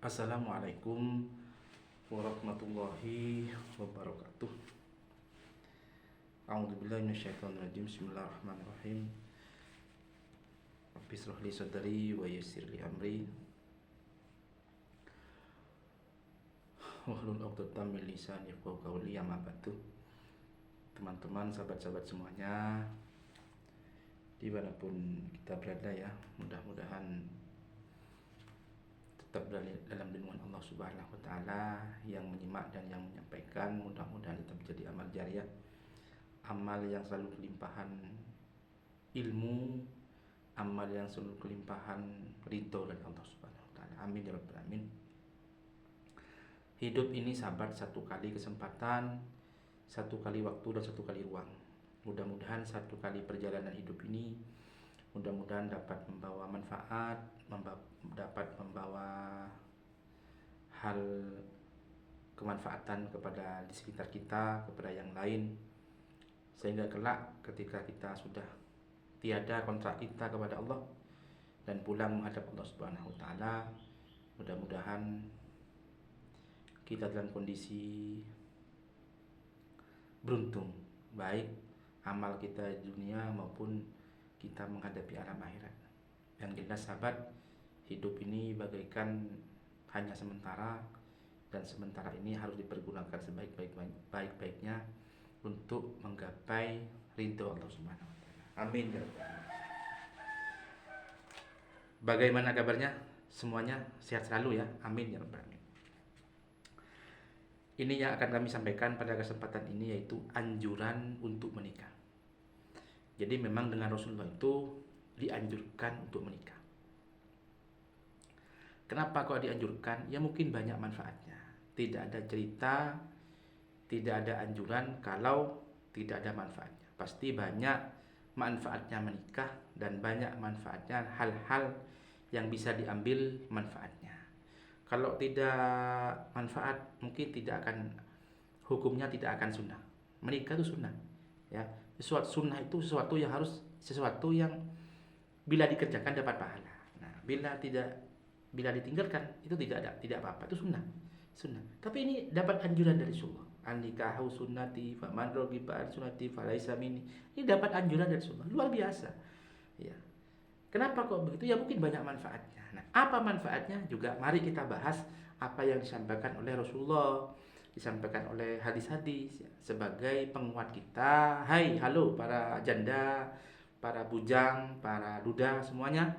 Assalamualaikum warahmatullahi wabarakatuh. A'udzubillahi minasyaitonirrajim. Bismillahirrahmanirrahim. Rabbi shrah li sadri wa yassir li amri wahlul 'uqdatam min lisani yafqahu qawli. Amma ba'du. Teman-teman, sahabat-sahabat semuanya, dimanapun kita berada ya, mudah-mudahan tetap dalam lindungan Allah Subhanahu wa taala. Yang menyimak dan yang menyampaikan mudah-mudahan tetap menjadi amal jariah, amal yang selalu kelimpahan ilmu, amal yang selalu kelimpahan ridho dari Allah Subhanahu wa taala. Amin ya rabbal alamin. Hidup ini sahabat satu kali kesempatan, satu kali waktu dan satu kali ruang. Mudah-mudahan satu kali perjalanan hidup ini mudah-mudahan dapat membawa manfaat, dapat membawa hal kemanfaatan kepada di sekitar kita, kepada yang lain, sehingga kelak ketika kita sudah tiada kontrak kita kepada Allah dan pulang menghadap Allah Subhanahu wa taala, mudah-mudahan kita dalam kondisi beruntung, baik amal kita di dunia maupun kita menghadapi alam akhirat. Yang jelas sahabat, hidup ini bagaikan hanya sementara, dan sementara ini harus dipergunakan sebaik-baiknya untuk menggapai ridho Allah Subhanahu wa taala. Amin ya rabbal alamin. Bagaimana kabarnya? Semuanya sehat selalu ya. Amin ya rabbal alamin. Ini yang akan kami sampaikan pada kesempatan ini, yaitu anjuran untuk menikah. Jadi memang dengan Rasulullah itu dianjurkan untuk menikah. Kenapa kok dianjurkan? Ya mungkin banyak manfaatnya. Tidak ada cerita, tidak ada anjuran kalau tidak ada manfaatnya. Pasti banyak manfaatnya menikah, dan banyak manfaatnya hal-hal yang bisa diambil manfaatnya. Kalau tidak manfaat, mungkin tidak akan, hukumnya tidak akan sunnah. Menikah itu sunnah, ya. Sesuatu sunnah itu sesuatu yang bila dikerjakan dapat pahala. Nah, bila ditinggalkan itu tidak apa-apa, itu sunnah. Tapi ini dapat anjuran dari Rasulullah. An-nikahu sunnati faman raghiba an sunnati falaysa minni. Ini dapat anjuran dari Rasulullah, luar biasa. Ya. Kenapa kok begitu? Ya mungkin banyak manfaatnya. Nah, apa manfaatnya juga mari kita bahas apa yang disampaikan oleh Rasulullah, disampaikan oleh hadis-hadis ya, sebagai penguat kita. Hai, halo para janda, para bujang, para duda semuanya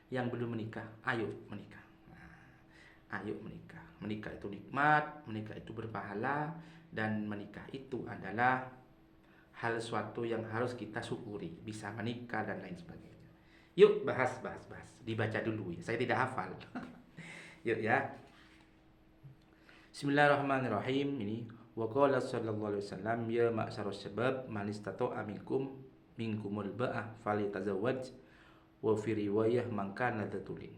yang belum menikah, ayo menikah. Nah, ayo menikah. Menikah itu nikmat, menikah itu berpahala, dan menikah itu adalah hal suatu yang harus kita syukuri, bisa menikah dan lain sebagainya. Yuk bahas. Dibaca dulu ya. Saya tidak hafal. Yuk ya. Bismillahirrahmanirrahim. Ini wa qala sallallahu alaihi wasallam, ya ma'syarus syabab man istata'a minkumul ba'ah falyatazawwaj, wa fi riwayah man kana dzatulin.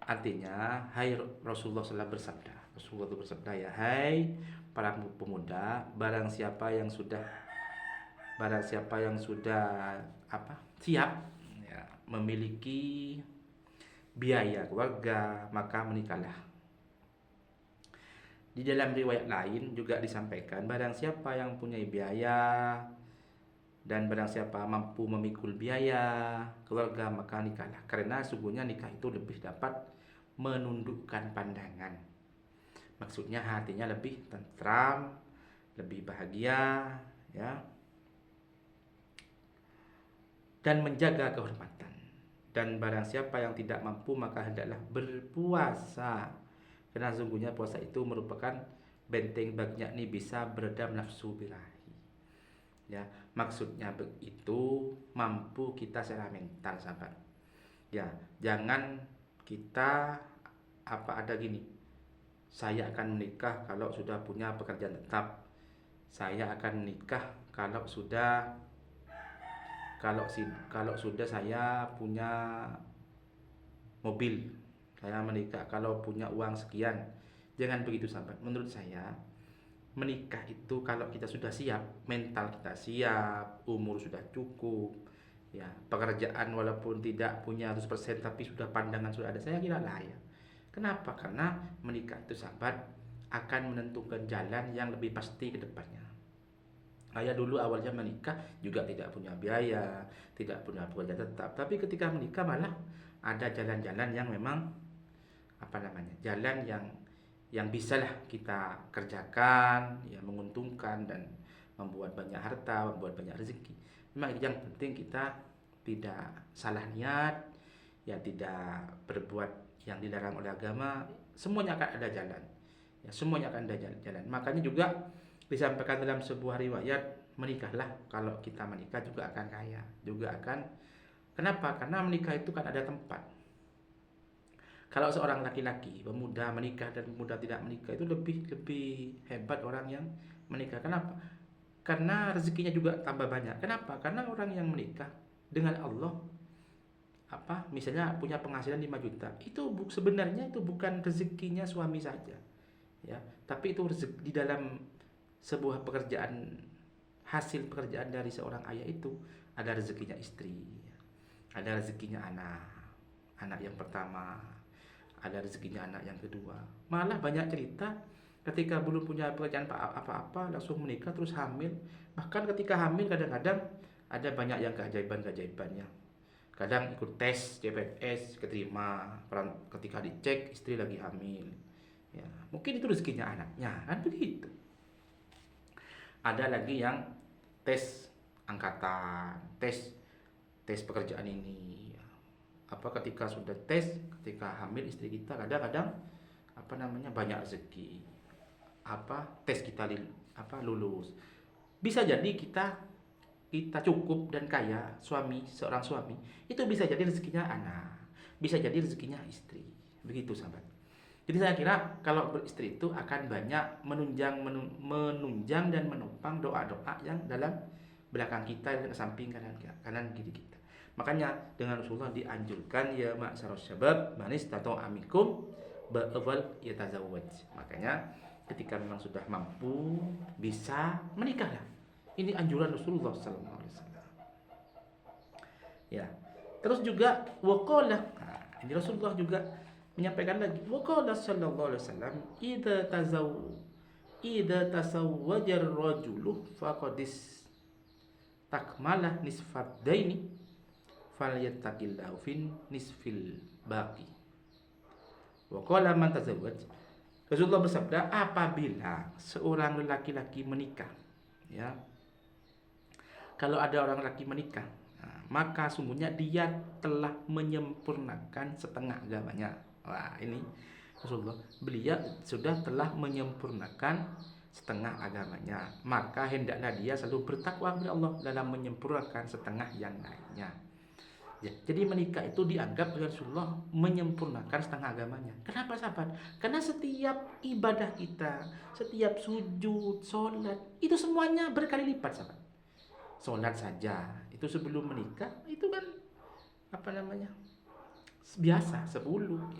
Artinya, hai Rasulullah SAW bersabda. Rasulullah itu bersabda, ya hai para pemuda, barang siapa yang sudah siap ya, memiliki biaya keluarga, maka menikahlah. Di dalam riwayat lain juga disampaikan, barang siapa yang punya biaya dan barang siapa mampu memikul biaya keluarga, maka nikahlah. Karena sungguhnya nikah itu lebih dapat menundukkan pandangan. Maksudnya hatinya lebih tentram, lebih bahagia ya, dan menjaga kehormatan. Dan barang siapa yang tidak mampu, maka hendaklah berpuasa, karena sungguhnya puasa itu merupakan benteng baginya, ini bisa beredam nafsu birahi. Ya, maksudnya begitu, mampu kita secara mental, sahabat. Ya, jangan kita ada gini, saya akan menikah kalau sudah punya pekerjaan tetap. Saya akan menikah kalau sudah saya punya mobil. Saya menikah kalau punya uang sekian. Jangan begitu sahabat. Menurut saya, menikah itu kalau kita sudah siap, mental kita siap, umur sudah cukup, ya, pekerjaan walaupun tidak punya 100% tapi sudah pandangan sudah ada, saya kira layak. Kenapa? Karena menikah itu sahabat akan menentukan jalan yang lebih pasti ke depannya. Saya dulu awalnya menikah juga tidak punya biaya, tidak punya pekerjaan tetap. Tapi ketika menikah malah ada jalan-jalan yang memang jalan yang bisalah kita kerjakan, ya menguntungkan dan membuat banyak harta, membuat banyak rezeki. Memang yang penting kita tidak salah niat, ya tidak berbuat yang dilarang oleh agama, semuanya akan ada jalan. Ya, semuanya akan ada jalan. Makanya juga disampaikan dalam sebuah riwayat, menikahlah, kalau kita menikah juga akan kaya, juga akan. Kenapa? Karena menikah itu kan ada tempat. Kalau seorang laki-laki, pemuda menikah dan pemuda tidak menikah itu lebih lebih hebat orang yang menikah. Kenapa? Karena rezekinya juga tambah banyak. Kenapa? Karena orang yang menikah dengan Allah, misalnya punya penghasilan 5 juta, itu sebenarnya itu bukan rezekinya suami saja, ya, tapi itu rezeki di dalam sebuah pekerjaan, hasil pekerjaan dari seorang ayah itu ada rezekinya istri, ada rezekinya anak yang pertama, ada rezekinya anak yang kedua. Malah banyak cerita ketika belum punya pekerjaan apa-apa langsung menikah terus hamil. Bahkan ketika hamil kadang-kadang ada banyak yang keajaiban-keajaibannya. Kadang ikut tes CPNS keterima, ketika dicek istri lagi hamil. Ya, mungkin itu rezekinya anaknya, kan begitu. Ada lagi yang tes angkatan, tes pekerjaan ini. Ketika sudah ketika hamil istri kita kadang-kadang banyak rezeki. Tes kita lulus. Bisa jadi kita cukup dan kaya, seorang suami itu bisa jadi rezekinya anak, bisa jadi rezekinya istri, begitu sahabat. Jadi saya kira kalau beristri itu akan banyak menunjang dan menopang doa-doa yang dalam belakang kita dan samping kanan kiri kita. Makanya dengan Rasulullah dianjurkan, ya ma'syaras syabab man istata'a minkum ba'afal yatazawwaj. Makanya ketika memang sudah mampu, bisa, menikahlah. Ini anjuran Rasulullah sallallahu alaihi wasallam. Ya. Terus juga waqala. Ini Rasulullah juga menyampaikan lagi, waqala sallallahu alaihi wasallam, idza tasawwajar rajulu faqadis takmalah nisfat daini falyattaqillahu fin nisfil baqi. Waqala man tazawwaj. Rasulullah bersabda, apabila seorang laki-laki menikah, ya, kalau ada orang laki menikah, maka sungguhnya dia telah menyempurnakan setengah agamanya. Wah, ini Rasulullah, beliau sudah telah menyempurnakan setengah agamanya. Maka hendaklah dia selalu bertakwa kepada Allah dalam menyempurnakan setengah yang lainnya. Ya, jadi menikah itu dianggap oleh Rasulullah menyempurnakan setengah agamanya. Kenapa sahabat? Karena setiap ibadah kita, setiap sujud, sholat, itu semuanya berkali lipat sahabat. Sholat saja itu sebelum menikah itu kan biasa 10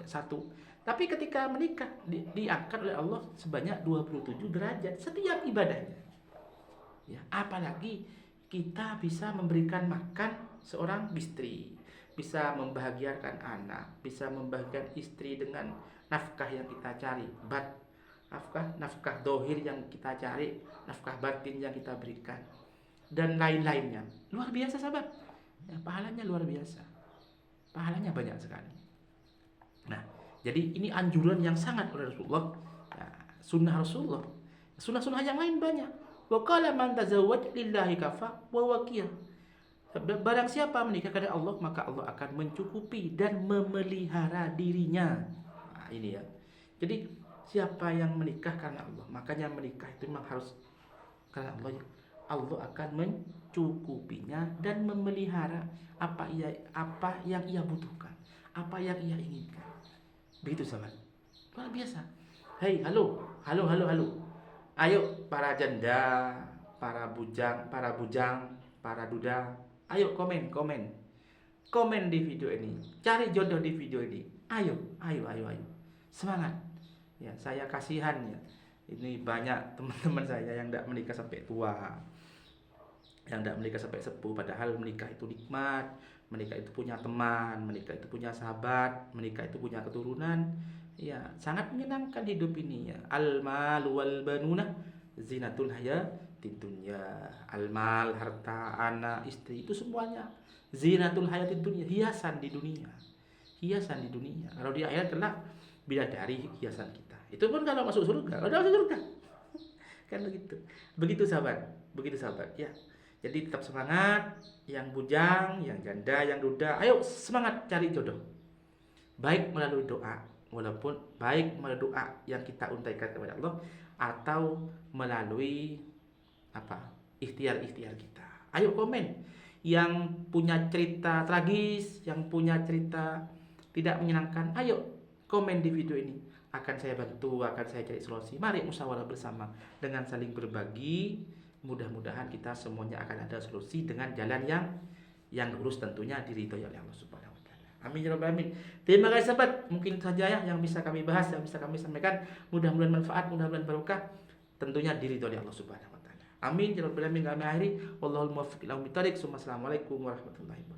ya, 1. Tapi ketika menikah diangkat oleh Allah sebanyak 27 derajat setiap ibadahnya. Ya, apalagi kita bisa memberikan makan seorang istri, bisa membahagiakan anak, bisa membahagiakan istri dengan nafkah yang kita cari, nafkah dohir yang kita cari, nafkah batin yang kita berikan, dan lain-lainnya. Luar biasa sahabat, ya, pahalanya luar biasa, pahalanya banyak sekali. Nah, jadi ini anjuran yang sangat oleh Rasulullah, ya, sunnah Rasulullah. Sunnah-sunnah yang lain banyak. Wa qala man tazawwaj lillahi kafa wa waqiyah. Barang siapa menikah karena Allah, maka Allah akan mencukupi dan memelihara dirinya. Nah, ini ya. Jadi siapa yang menikah karena Allah, makanya menikah itu memang harus karena Allah. Allah akan mencukupinya dan memelihara apa yang ia butuhkan, apa yang ia inginkan. Begitu sahabat. Luar biasa. Hei, halo. Ayo para janda, para bujang, para duda, ayo komen di video ini. Cari jodoh di video ini. Ayo. Semangat. Ya, saya kasihan ya. Ini banyak teman-teman saya yang tidak menikah sampai tua, yang tidak menikah sampai sepuh. Padahal menikah itu nikmat, menikah itu punya teman, menikah itu punya sahabat, menikah itu punya keturunan. Ya, sangat menyenangkan hidup ini ya. Al-mal wal banuna zinatul hayatid dunya. Al-mal, harta, anak, istri itu semuanya zinatul hayatid dunya, hiasan di dunia. Hiasan di dunia. Kalau di akhirat kelak bidadari hiasan kita. Itu pun kalau masuk surga. Kalau udah masuk surga. Kan begitu. Begitu sahabat. Begitu sahabat ya. Jadi tetap semangat, yang bujang, yang janda, yang duda, ayo semangat cari jodoh. Baik melalui doa, walaupun baik melalui doa yang kita untaikan kepada Allah atau melalui apa? Ikhtiar-ikhtiar kita. Ayo komen yang punya cerita tragis, yang punya cerita tidak menyenangkan, ayo komen di video ini. Akan saya bantu, akan saya cari solusi. Mari musyawarah bersama dengan saling berbagi. Mudah-mudahan kita semuanya akan ada solusi dengan jalan yang lurus, tentunya diridhoi oleh Allah Subhanahu wa taala. Amin ya rabbal alamin. Terima kasih sahabat, mungkin saja ya yang bisa kami bahas, yang bisa kami sampaikan. Mudah-mudahan manfaat, mudah-mudahan barokah, tentunya diridhoi oleh Allah Subhanahu wa taala. Amin ya rabbal alamin. Kami akhiri, wallahul muwaffiq ila aqwamit thoriq. Assalamualaikum warahmatullahi wabarakatuh.